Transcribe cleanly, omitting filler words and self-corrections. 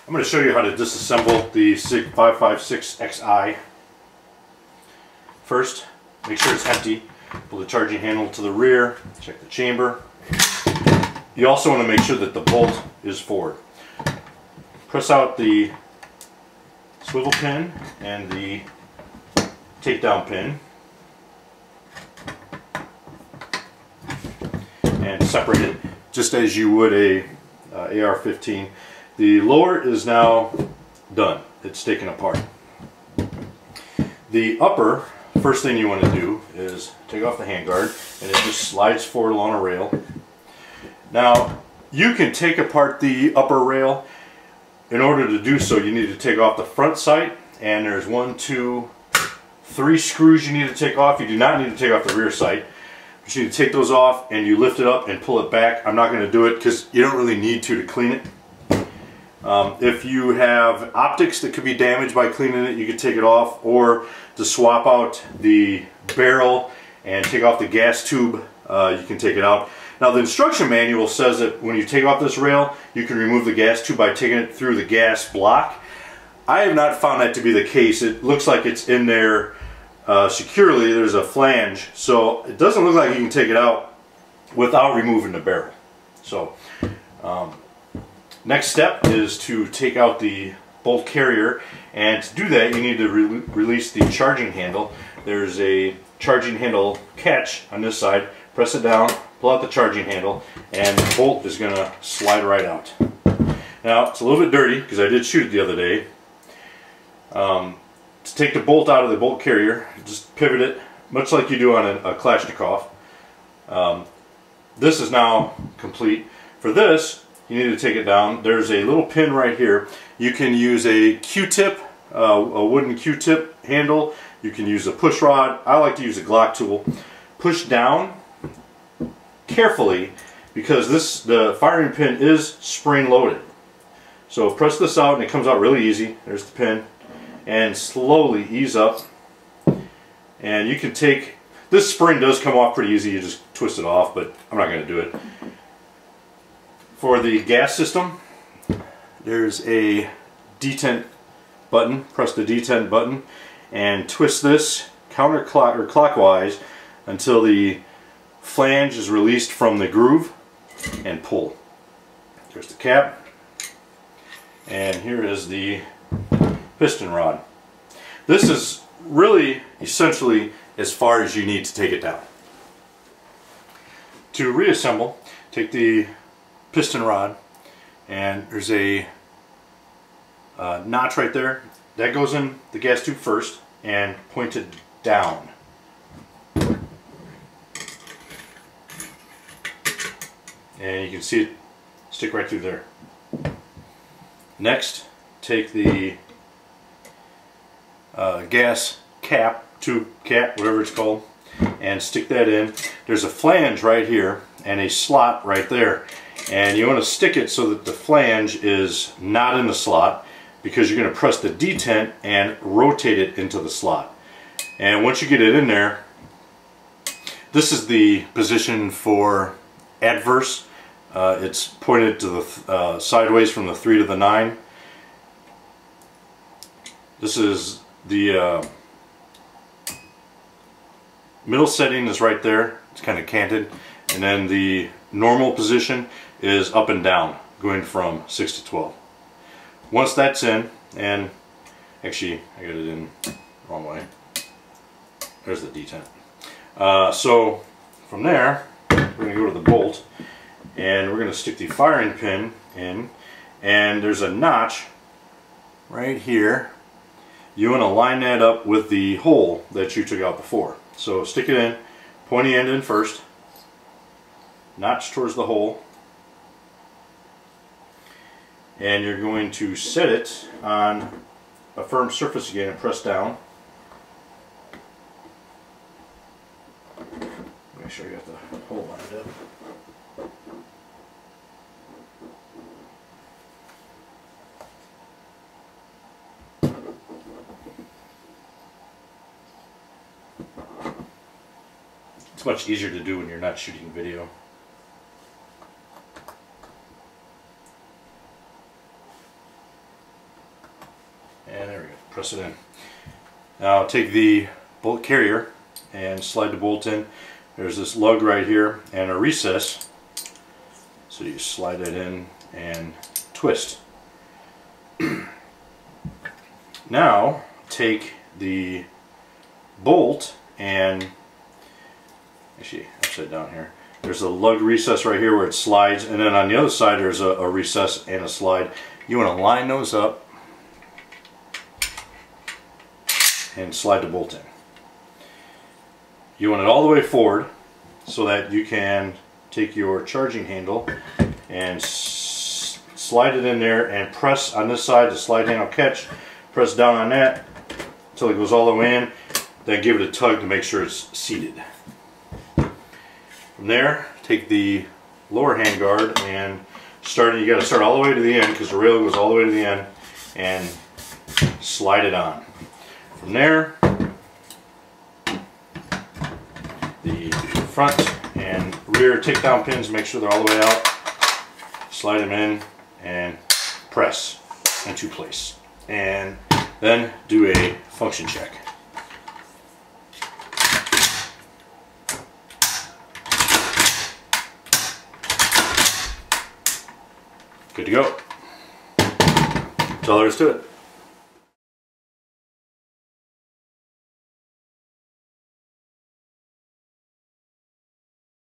I'm going to show you how to disassemble the SIG556xi. First, make sure it's empty. Pull the charging handle to the rear, check the chamber. You also want to make sure that the bolt is forward. Press out the swivel pin and the takedown pin and separate it just as you would a AR-15. The lower is now done. It's taken apart. The upper, first thing you want to do is take off the handguard, and it just slides forward along a rail. Now, you can take apart the upper rail. In order to do so, you need to take off the front sight, and there's 1, 2, 3 screws you need to take off. You do not need to take off the rear sight. You need to take those off, and you lift it up and pull it back. I'm not going to do it because you don't really need to clean it. If you have optics that could be damaged by cleaning it, you can take it off, or to swap out the barrel and take off the gas tube, you can take it out. Now, the instruction manual says that when you take off this rail, you can remove the gas tube by taking it through the gas block. I have not found that to be the case. It looks like it's in there securely. There's a flange, so it doesn't look like you can take it out without removing the barrel. So next step is to take out the bolt carrier, and to do that you need to release the charging handle. There's a charging handle catch on this side. Press it down, pull out the charging handle, and the bolt is going to slide right out. Now, it's a little bit dirty because I did shoot it the other day. To take the bolt out of the bolt carrier, just pivot it, much like you do on a Kalashnikov. This is now complete. For this, you need to take it down. There's a little pin right here. You can use a Q-tip, a wooden Q-tip handle. You can use a push rod. I like to use a Glock tool. Push down carefully, because the firing pin is spring loaded. So press this out and it comes out really easy. There's the pin. And slowly ease up. And you can take, this spring does come off pretty easy. You just twist it off, but I'm not going to do it. For the gas system, there's a detent button. Press the detent button and twist this clockwise until the flange is released from the groove, and pull. There's the cap, and here is the piston rod. This is really essentially as far as you need to take it down. To reassemble, take the piston rod, and there's a notch right there. That goes in the gas tube first and pointed down. And you can see it stick right through there. Next, take the gas cap, tube cap, whatever it's called, and stick that in. There's a flange right here and a slot right there. And you want to stick it so that the flange is not in the slot, because you're going to press the detent and rotate it into the slot. And once you get it in there, this is the position for adverse. It's pointed to the sideways from the 3 to the 9. This is the middle setting is right there. It's kind of canted. And then the normal position is up and down, going from 6 to 12. Once that's in, and actually I got it in the wrong way. There's the detent. So from there, we're going to go to the bolt, and we're going to stick the firing pin in, and there's a notch right here. You want to line that up with the hole that you took out before. So stick it in, pointy end in first, notch towards the hole, and you're going to set it on a firm surface again and press down. Make sure you got the hole lined up. It's much easier to do when you're not shooting video. press it in. Now take the bolt carrier and slide the bolt in. There's this lug right here and a recess, so you slide it in and twist. Now take the bolt and, actually upside down here, there's a lug recess right here where it slides, and then on the other side there's a recess and a slide. You want to line those up and slide the bolt in. You want it all the way forward so that you can take your charging handle and slide it in there and press on this side, the slide handle catch, press down on that until it goes all the way in, then give it a tug to make sure it's seated. From there, take the lower hand guard and you got to start all the way to the end because the rail goes all the way to the end, and slide it on. From there, the front and rear takedown pins, make sure they're all the way out, slide them in and press into place, and then do a function check. Good to go. That's all there is to it.